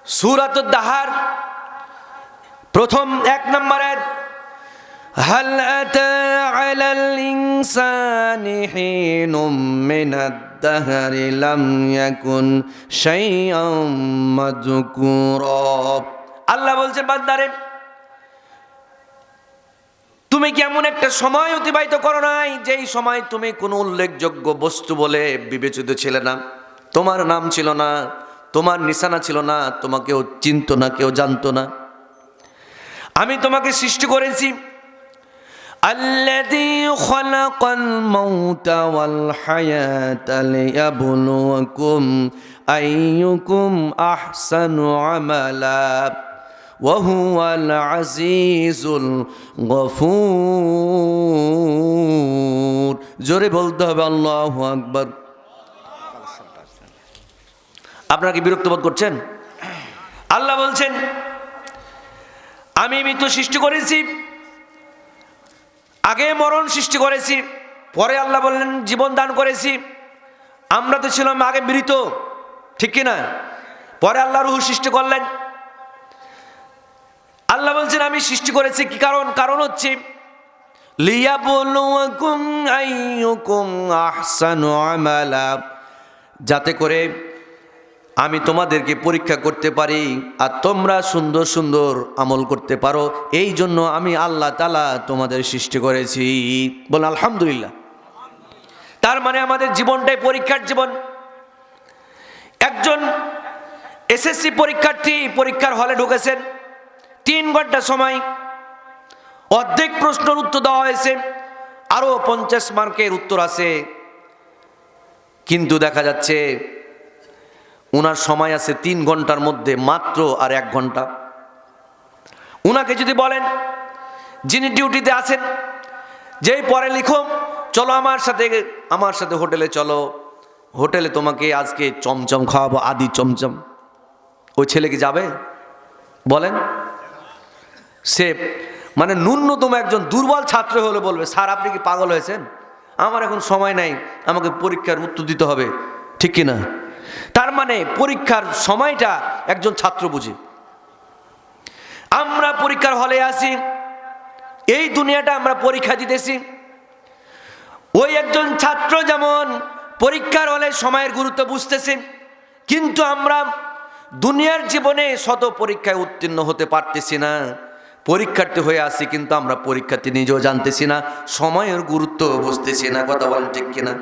সূরাতুদ দাহার প্রথম 1 নম্বর আয়াত, হাল আতা আলাল ইনসানি হিনুম মিনাদ দাহরি লাম ইয়াকুন শাইআম মাযকুরা। আল্লাহ বলছেন, বান্দারে তুমি কি এমন একটা সময় অতিবাহিত করো নাই যেই সময় তুমি কোনো উল্লেখযোগ্য বস্তু বলে বিবেচিত ছিলে না, তোমার নাম ছিল না, তোমার নিশানা ছিল না, তোমাকে কেউ চিনতো না, কেউ জানতো না। আমি তোমাকে সৃষ্টি করেছি, আল্লাযী খালাকাল মাউতা ওয়াল হায়াতা লিয়াবলুয়াকুম আইয়ুকুম আহসানু আমালা ওয়া হুয়াল আজিজুল গফুর। জোরে বলতে হবে আল্লাহু আকবার। আপনারা কি বিরক্ত বোধ করছেন? আল্লাহ বলছেন, আমি মৃত্যু সৃষ্টি করেছি, আগে মরণ সৃষ্টি করেছি, পরে আল্লাহ বললেন জীবন দান করেছি। আমরা তো ছিলাম আগে মৃত, ঠিক কিনা? পরে আল্লাহ রূহ সৃষ্টি করলেন। আল্লাহ বলছেন আমি সৃষ্টি করেছি কি কারণ? কারণ হচ্ছে লিয়াবলুয়াকুম আইয়ুকুম আহসানু আমালা, যাতে করে আমি তোমাদেরকে পরীক্ষা করতে পারি আর তোমরা সুন্দর সুন্দর আমল করতে পারো। এই জন্য আমি আল্লাহ তাআলা তোমাদের সৃষ্টি করেছি। বলুন আলহামদুলিল্লাহ। তার মানে আমাদের জীবনটাই পরীক্ষার জীবন। একজন এসএসসি পরীক্ষার্থী পরীক্ষার হলে ঢুকেছেন, 3 ঘন্টা সময়, অর্ধেক প্রশ্নের উত্তর দেওয়া হয়েছে, আরো 50 মার্কের উত্তর আছে, কিন্তু দেখা যাচ্ছে উনার সময় আছে 3 ঘন্টার মধ্যে মাত্র আর 1 ঘন্টা। উনাকে যদি বলেন, যিনি ডিউটিতে আছেন, যেই পরে লিখো চলো আমার সাথে হোটেলে চলো, হোটেলে তোমাকে আজকে চমচম খাওয়াবো, আদি চমচম, ওই ছেলে কি যাবে? বলেন। সে মানে ন্যূনতম একজন দুর্বল ছাত্র হলে বলবে, স্যার আপনি কি পাগল হয়েছেন? আমার এখন সময় নাই, আমাকে পরীক্ষার উত্তর দিতে হবে, ঠিক কিনা? তার মানে পরীক্ষার সময়টা একজন ছাত্র বুঝে। আমরা পরীক্ষার হলে আছি, এই দুনিয়াটা আমরা পরীক্ষা দিতেছি। ওই একজন ছাত্র যেমন পরীক্ষার হলে সময়ের গুরুত্ব বুঝতেছে, কিন্তু আমরা দুনিয়ার জীবনে শত পরীক্ষায় উত্তীর্ণ হতে পারতেছি না, পরীক্ষার্থী হয়ে আছি, কিন্তু আমরা পরীক্ষার্থী নিজেও জানতেছি না, সময়ের গুরুত্ব বুঝতেছি না। কথা বলেন ঠিক কিনা?